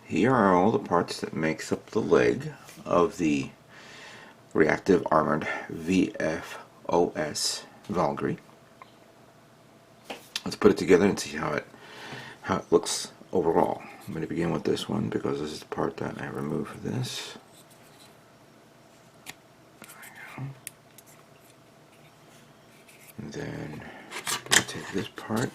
here are all the parts that makes up the leg of the Reactive Armored VF-0S Valkyrie. Let's put it together and see how it looks overall. I'm going to begin with this one because this is the part that I removed for this. There we go. And then we'll take this part.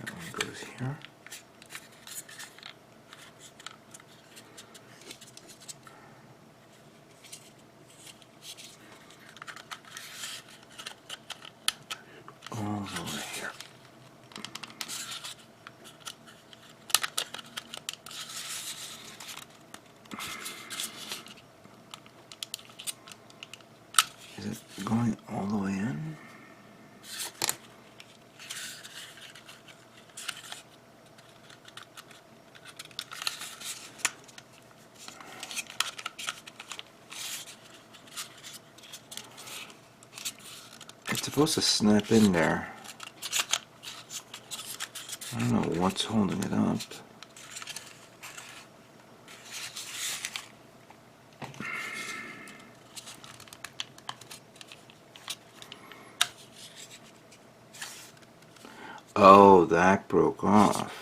That one goes here. All the way here. Is it going all the way in? It's supposed to snap in there. I don't know what's holding it up. Oh, that broke off.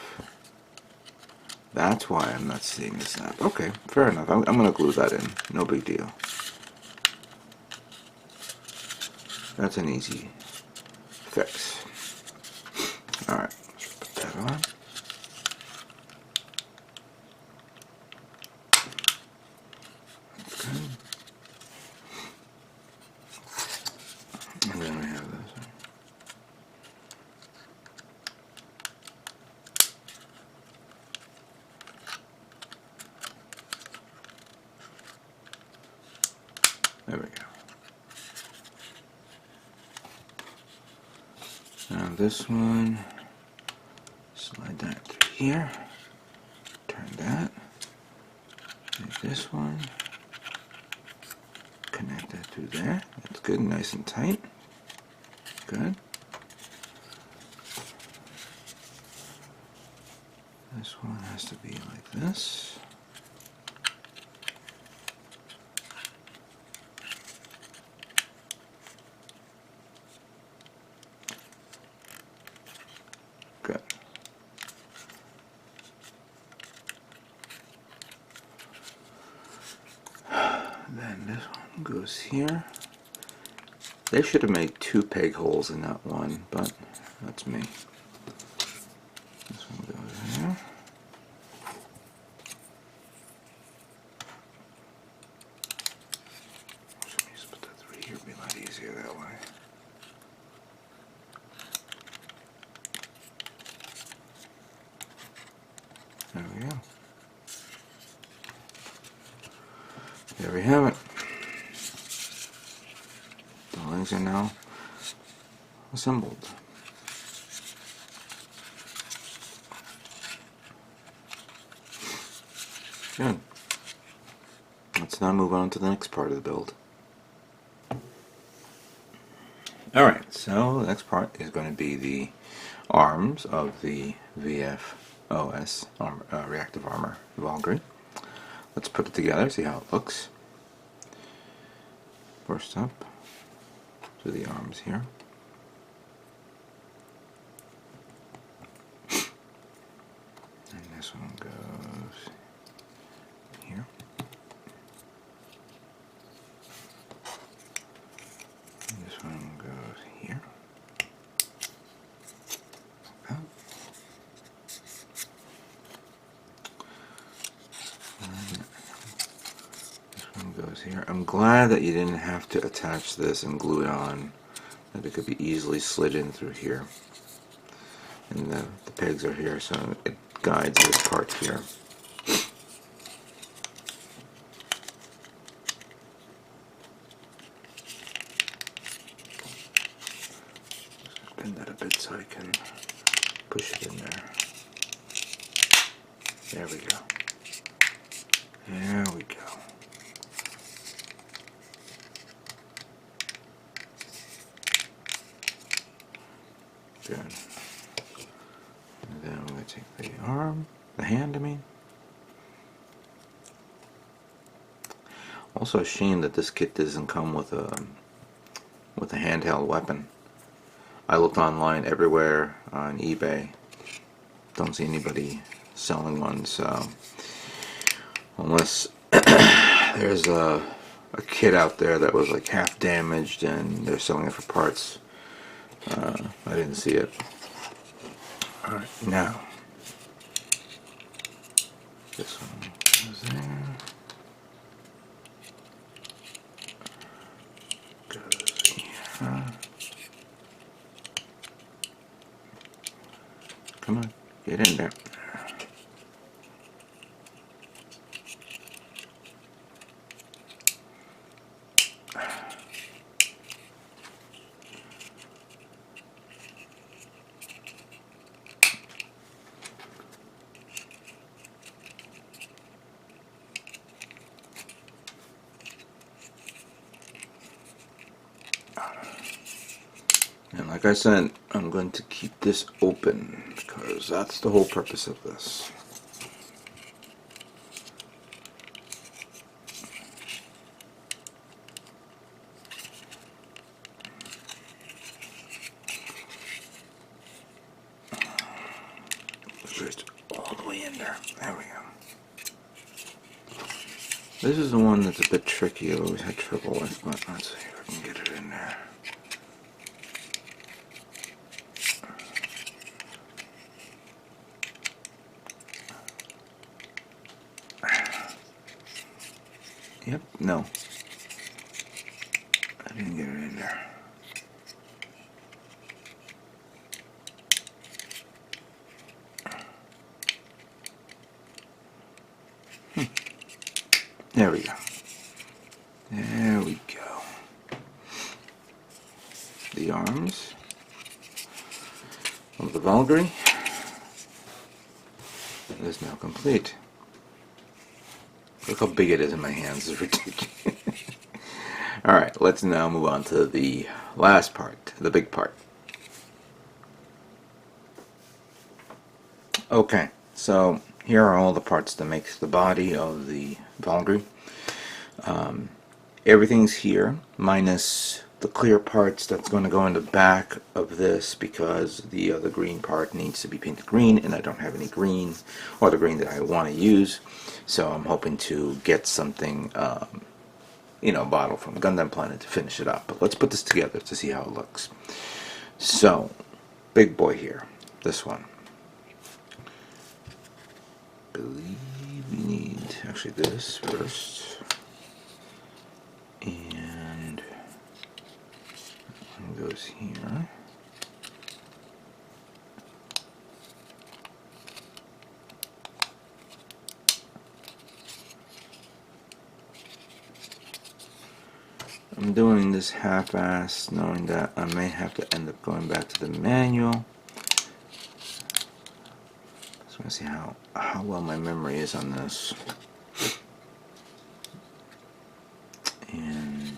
That's why I'm not seeing the snap. Okay, fair enough. I'm going to glue that in. No big deal. That's an easy fix. Alright, let's put that on. Okay. And then we have this one. There we go. Now this one, slide that through here, turn that, take this one, connect that through there. That's good, nice and tight. Good. This one has to be like this. Good. Then this one goes here. They should have made 2 peg holes in that one, but that's me. This one goes here. Let me just put that through here, it'll be a lot easier that way. There we go. There we have it. The legs are now assembled. Good. Let's now move on to the next part of the build. Alright, so the next part is going to be the arms of the VF-0S Reactive Armor Valkyrie. Let's put it together, see how it looks. First up, to the arms here. And this one goes here. And this one goes here. Okay. Goes here. I'm glad that you didn't have to attach this and glue it on, that it could be easily slid in through here. And the pegs are here, so it guides this part here. Bend that a bit so I can push it in there. There we go. There we go. Good. And then I'm going to take the arm, the hand, I mean. Also a shame that this kit doesn't come with a handheld weapon. I looked online everywhere on eBay. Don't see anybody selling one, so unless there's a kit out there that was like half damaged and they're selling it for parts, I didn't see it. Alright, now this one goes there. Goes here. Come on, get in there. And like I said, I'm going to keep this open because that's the whole purpose of this. Just all the way in there. There we go. This is the one that's a bit tricky. I always had trouble with, but let's see if I can get it in there. Yep, no. I didn't get it in there. There we go. There we go. The arms of the Valkyrie is now complete. Look how big it is in my hands. It's ridiculous. Alright, let's now move on to the last part, the big part. Okay, so here are all the parts that make the body of the Valkyrie. Everything's here, minus the clear parts that's going to go in the back of this because the other green part needs to be painted green, and I don't have any green, or the green that I want to use. So I'm hoping to get something, bottle from Gundam Planet to finish it up. But let's put this together to see how it looks. So, big boy here, this one. I believe we need actually this first, and it goes here. I'm doing this half-ass, knowing that I may have to end up going back to the manual. Just want to see how well my memory is on this. And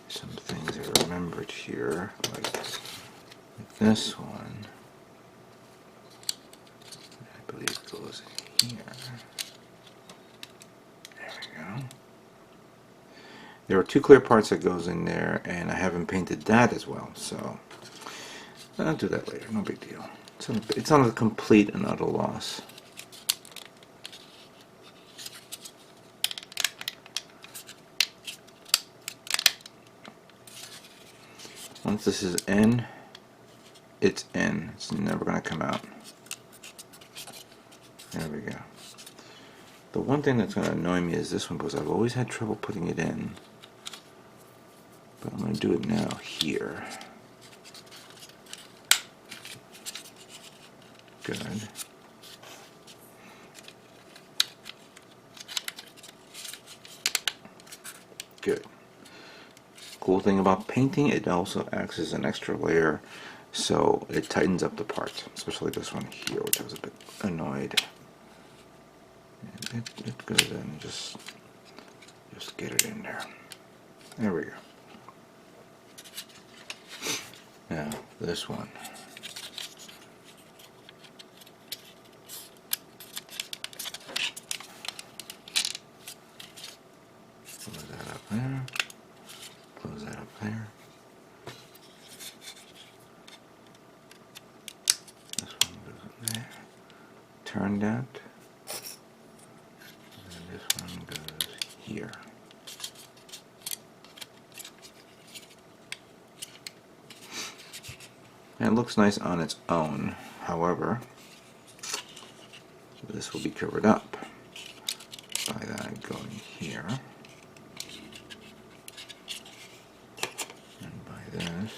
some things I remembered here, like this one. I believe it goes here. There we go. There are two clear parts that goes in there, and I haven't painted that as well, so I'll do that later, no big deal. It's not a complete and utter loss. Once this is in, it's in. It's never going to come out. There we go. The one thing that's going to annoy me is this one, because I've always had trouble putting it in. But I'm going to do it now here. Good. Good. Cool thing about painting, it also acts as an extra layer, so it tightens up the part, especially this one here, which I was a bit annoyed. It goes in, just get it in there. There we go. this one. Close that up there. Close that up there. This one goes up there. Turn that. And this one goes here. And it looks nice on its own. However, this will be covered up by that going here. And by this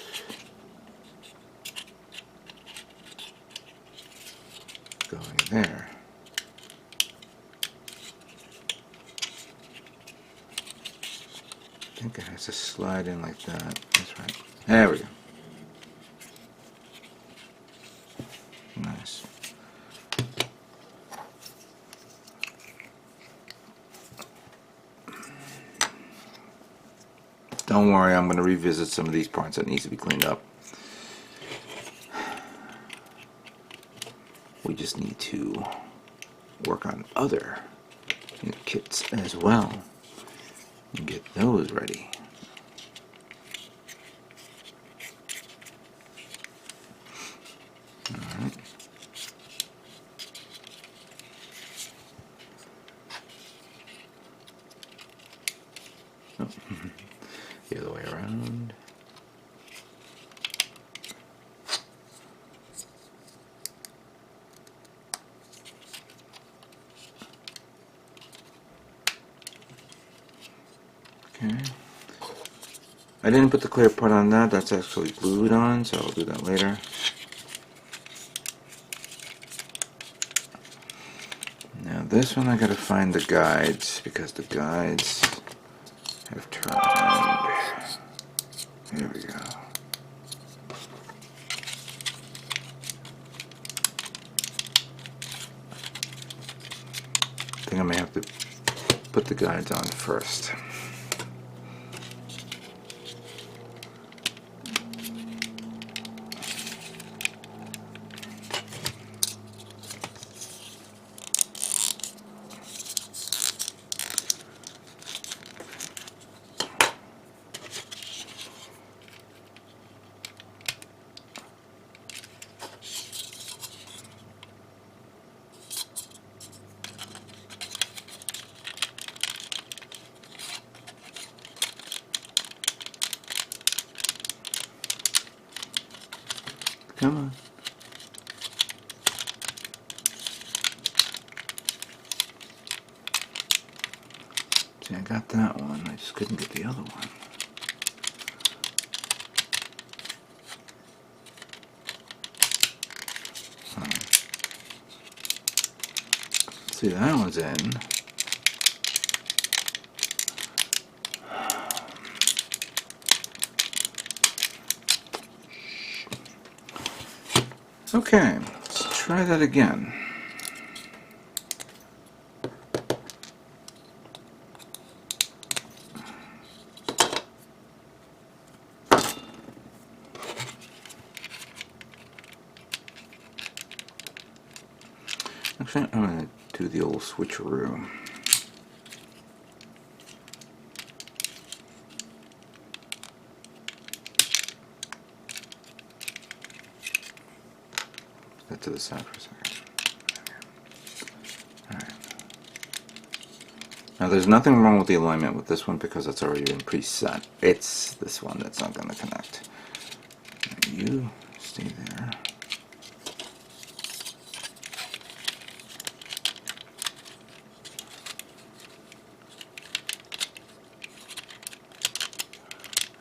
going there. I think it has to slide in like that. That's right. There we go. Nice. Don't worry, I'm going to revisit some of these parts that needs to be cleaned up. We just need to work on other kits as well and get those ready. Alright. Oh. The other way around. Okay. I didn't put the clear part on that. That's actually glued on, so I'll do that later. Now this one I gotta find the guides because the guides have turned. Here we go. I think I may have to put the guides on first. Come on. See, I got that one. I just couldn't get the other one. See, that one's in. Okay, let's try that again. Actually, I'm going to do the old switcheroo. That to the side for a second. Alright. Now there's nothing wrong with the alignment with this one because it's already been preset. It's this one that's not going to connect. Now you stay there.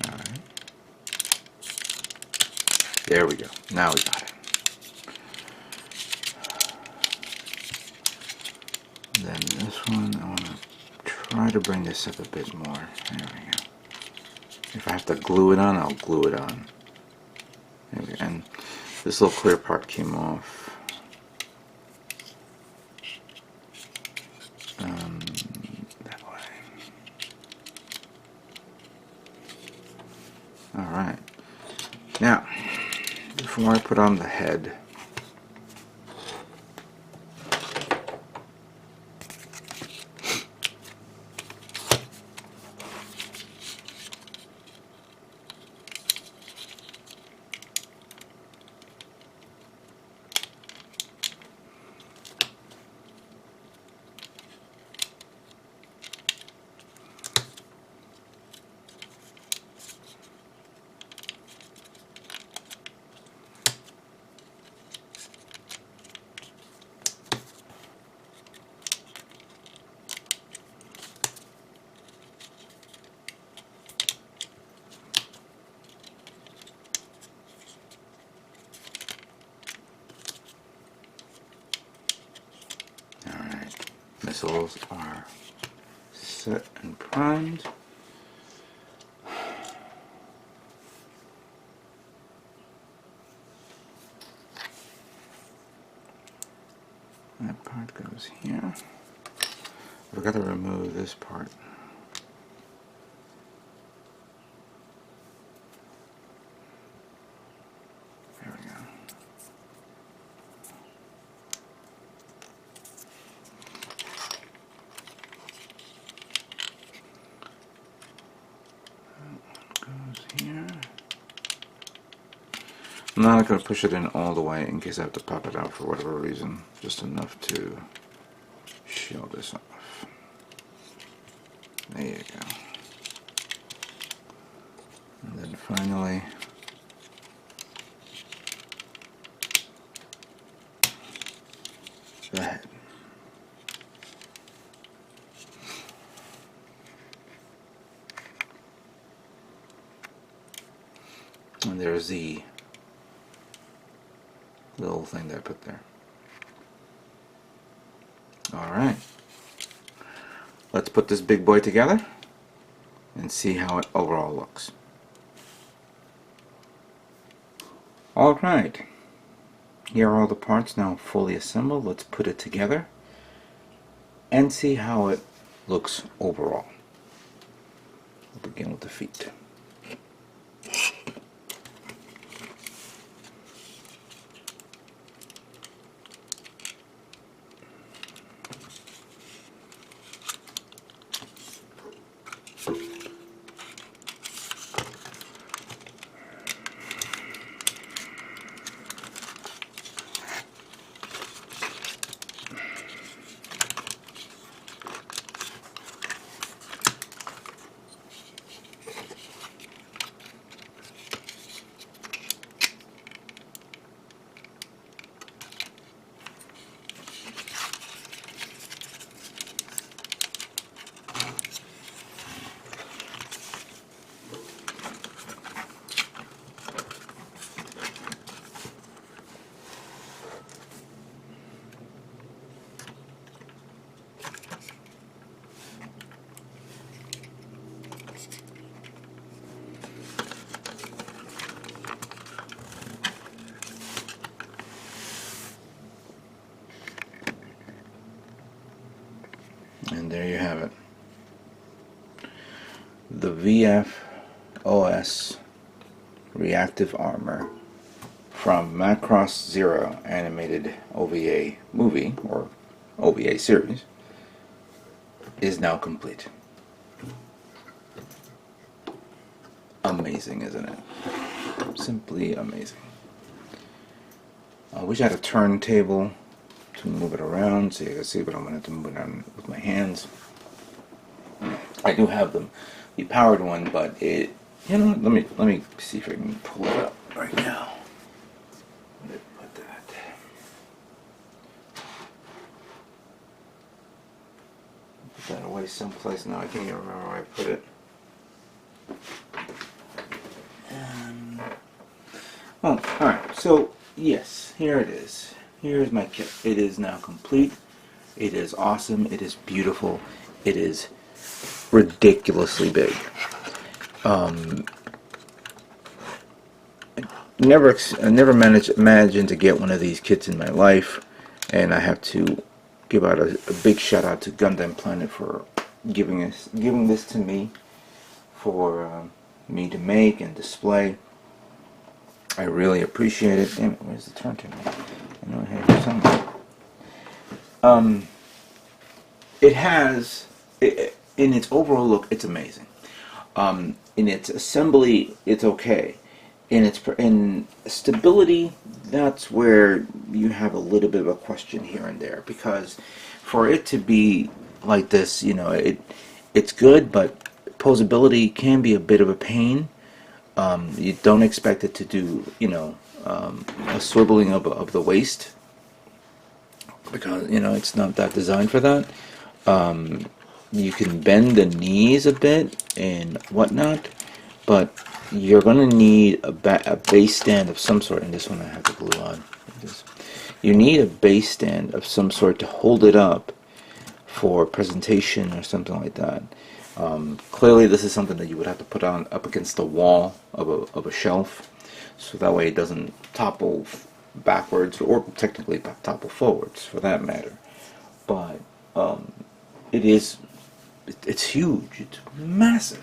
Alright. There we go. Now we got it. Then this one, I want to try to bring this up a bit more. There we go. If I have to glue it on, I'll glue it on. There we go. And this little clear part came off. That way. Alright. Now, before I put on the head, missiles are set and primed. That part goes here. I forgot to remove this part. There we go. Goes here. I'm not going to push it in all the way in case I have to pop it out for whatever reason. Just enough to show this off. There you go. And then finally, the head. And there's the little thing that I put there. Alright. Let's put this big boy together and see how it overall looks. Alright. Here are all the parts now fully assembled. Let's put it together and see how it looks overall. We'll begin with the feet. And there you have it. The VF-0S Reactive Armor from Macross Zero animated OVA movie, or OVA series, is now complete. Amazing, isn't it? Simply amazing. I wish I had a turntable to move it around so you can see, but I'm going to have to move it on with my hands. I do have the powered one, but it, you know, let me see if I can pull it up right now. Let me put that away someplace now. I can't even remember where I put it. Oh, alright, so yes, here it is. Here's my kit. It is now complete. It is awesome. It is beautiful. It is ridiculously big. I never imagined to get one of these kits in my life, and I have to give out a big shout out to Gundam Planet for giving this to me for me to make and display. I really appreciate it. Damn it, where's the turntable? I know I had it somewhere. It has, in its overall look, it's amazing. In its assembly, it's okay. In stability, that's where you have a little bit of a question here and there, because for it to be like this, you know, it's good, but posability can be a bit of a pain. You don't expect it to do, you know, a swiveling of the waist, because, you know, it's not that designed for that. You can bend the knees a bit and whatnot, but you're going to need a base stand of some sort. And this one I have to glue on. You need a base stand of some sort to hold it up for presentation or something like that. Clearly this is something that you would have to put on up against the wall of a shelf, so that way it doesn't topple backwards, or technically topple forwards for that matter. But it's huge, it's massive.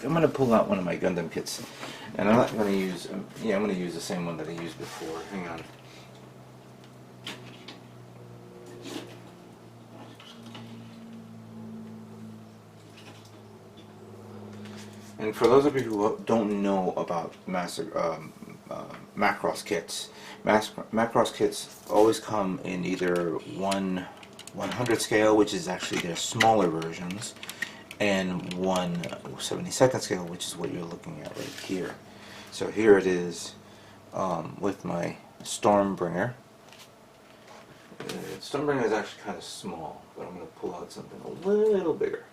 I'm going to pull out one of my Gundam kits, and I'm not going to use, I'm going to use the same one that I used before. Hang on. And for those of you who don't know about Macross kits, Macross kits always come in either 1/100 scale, which is actually their smaller versions, and 1/72 scale, which is what you're looking at right here. So here it is with my Stormbringer. Stormbringer is actually kind of small, but I'm going to pull out something a little bigger.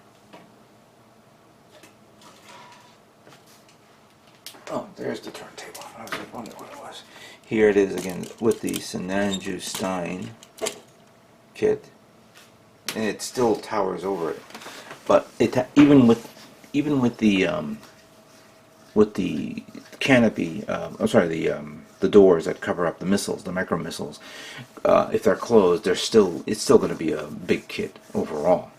Oh, there's the turntable. I was like, wondering what it was. Here it is again with the Sinanju Stein kit, and it still towers over it. But it even with the canopy, the doors that cover up the missiles, the micro missiles, if they're closed, it's still going to be a big kit overall.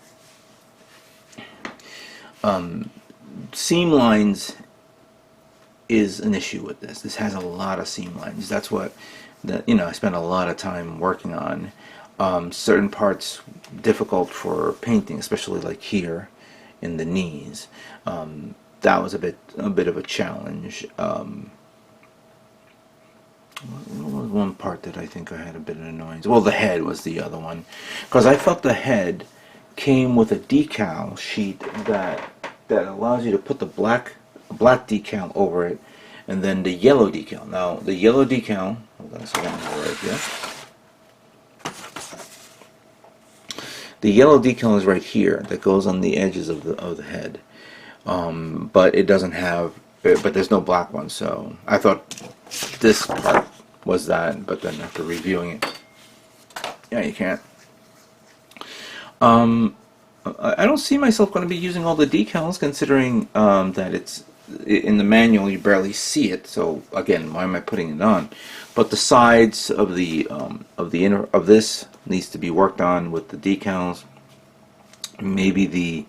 Seam lines is an issue with this. This has a lot of seam lines. That's what I spent a lot of time working on. Certain parts difficult for painting, especially like here in the knees. That was a bit of a challenge. What was one part that I think I had a bit of annoyance? Well, the head was the other one, because I thought the head came with a decal sheet that allows you to put the black decal over it, and then the yellow decal. Now the yellow decal, hold on a second, right here. The yellow decal is right here, that goes on the edges of the head, but it doesn't have. But there's no black one, so I thought this part was that. But then after reviewing it, yeah, you can't. I don't see myself going to be using all the decals, considering that it's in the manual you barely see it. So again, why am I putting it on? But the sides of the inner of this needs to be worked on with the decals. Maybe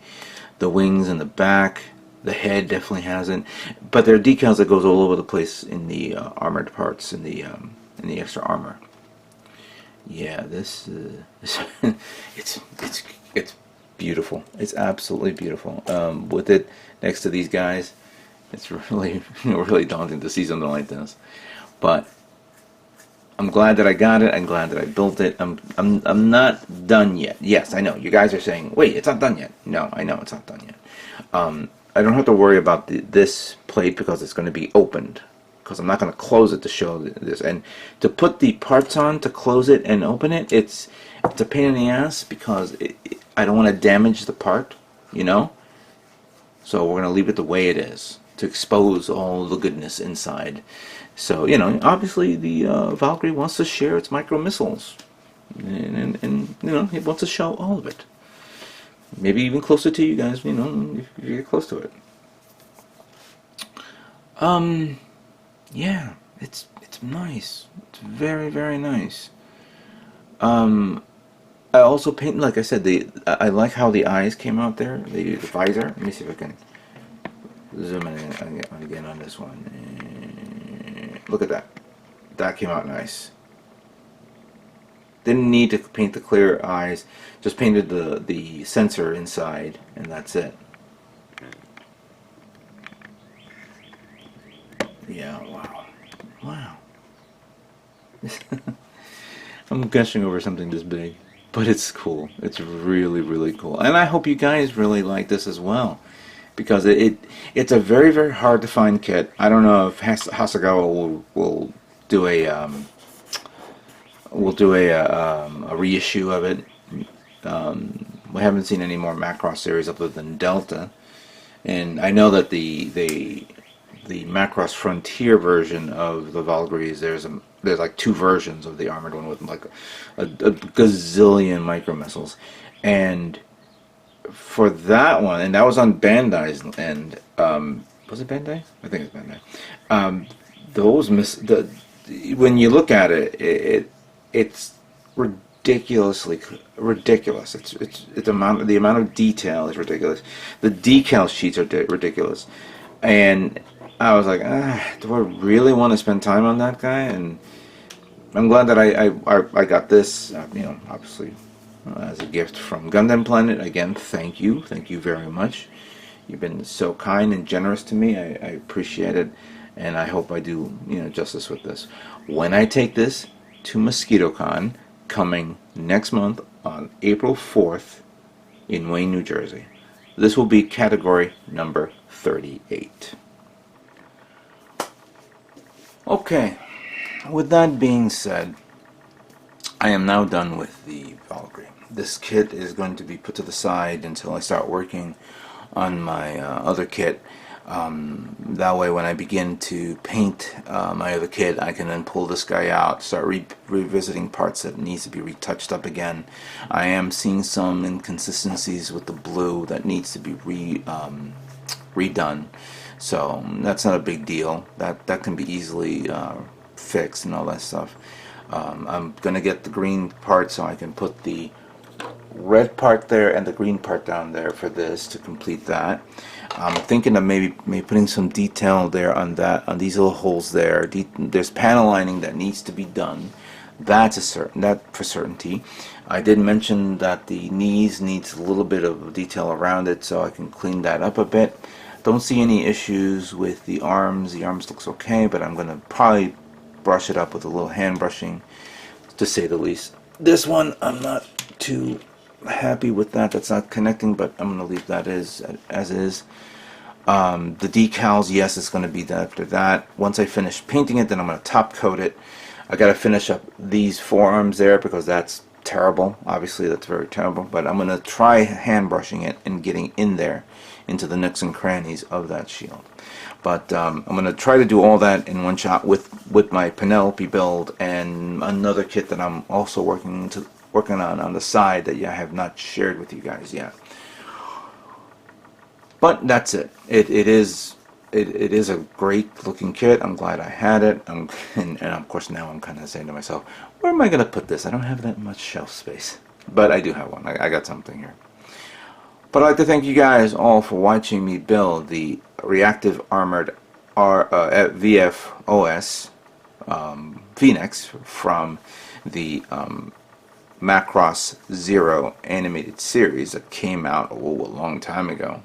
the wings and the back. The head definitely hasn't, but there are decals that goes all over the place in the armored parts, in the extra armor. Yeah, this it's beautiful. It's absolutely beautiful. With it next to these guys, it's really really daunting to see something like this. But I'm glad that I got it. I'm glad that I built it. I'm not done yet. Yes, I know. You guys are saying, wait, it's not done yet. No, I know it's not done yet. I don't have to worry about this plate because it's going to be opened, because I'm not going to close it to show this. And to put the parts on, to close it and open it, it's a pain in the ass, because I don't want to damage the part, you know. So we're going to leave it the way it is to expose all the goodness inside. So, you know, obviously the Valkyrie wants to share its micro missiles, and you know, it wants to show all of it. Maybe even closer to you guys, you know, if you get close to it. Yeah, it's nice. It's very, very nice. I also paint, like I said, I like how the eyes came out there, the visor. Let me see if I can zoom in again on this one. Look at that. That came out nice. Didn't need to paint the clear eyes, just painted the sensor inside, and that's it. Yeah, wow. Wow. I'm gushing over something this big, but it's cool. It's really, really cool. And I hope you guys really like this as well, because it's a very, very hard to find kit. I don't know if Hasegawa will do a reissue of it. We haven't seen any more Macross series other than Delta, and I know that the Macross Frontier version of the Valkyries, there's like 2 versions of the armored one with like a gazillion micro missiles, and for that one, and that was on Bandai's end. Was it Bandai? I think it's Bandai. When you look at it, it's ridiculously ridiculous. It's the amount of detail is ridiculous. The decal sheets are ridiculous, and I was like, do I really want to spend time on that guy? And I'm glad that I got this, obviously as a gift from Gundam Planet. Again, thank you very much. You've been so kind and generous to me. I appreciate it, and I hope I do justice with this. When I take this to MosquitoCon, coming next month on April 4th in Wayne, New Jersey. This will be category number 38. Okay, with that being said, I am now done with the Valkyrie. This kit is going to be put to the side until I start working on my other kit. That way when I begin to paint my other kit, I can then pull this guy out, start revisiting parts that needs to be retouched up again. I am seeing some inconsistencies with the blue that needs to be redone. So that's not a big deal. That can be easily fixed and all that stuff. I'm gonna get the green part so I can put the red part there and the green part down there for this to complete that. I'm thinking of maybe putting some detail there on these little holes there. There's panel lining that needs to be done. That for certainty. I did mention that the knees needs a little bit of detail around it, so I can clean that up a bit. Don't see any issues with the arms. The arms looks okay, but I'm gonna probably brush it up with a little hand brushing, to say the least. This one, I'm not too happy with that. That's not connecting, but I'm gonna leave that as is. The decals, yes, it's gonna be after that. Once I finish painting it, then I'm gonna top coat it. I gotta finish up these forearms there because that's terrible. Obviously, that's very terrible. But I'm gonna try hand brushing it and getting in there into the nooks and crannies of that shield. But I'm going to try to do all that in one shot with my Penelope build and another kit that I'm also working on the side that I have not shared with you guys yet. But that's it. It is a great looking kit. I'm glad I had it. And of course now I'm kind of saying to myself, where am I going to put this? I don't have that much shelf space. But I do have one. I got something here. But I'd like to thank you guys all for watching me build the Reactive Armored VF-0S Phoenix from the Macross Zero animated series that came out a long time ago.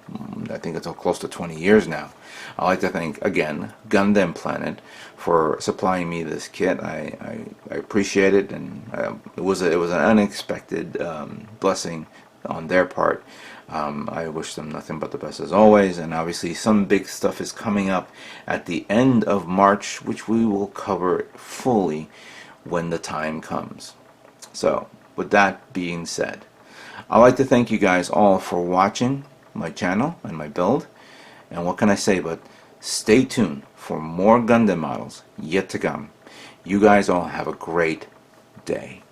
I think it's close to 20 years now. I'd like to thank again Gundam Planet for supplying me this kit. I appreciate it, and it was an unexpected blessing on their part. I wish them nothing but the best as always, and obviously some big stuff is coming up at the end of March, which we will cover fully when the time comes. So, with that being said, I'd like to thank you guys all for watching my channel and my build, and what can I say but stay tuned for more Gundam models yet to come. You guys all have a great day.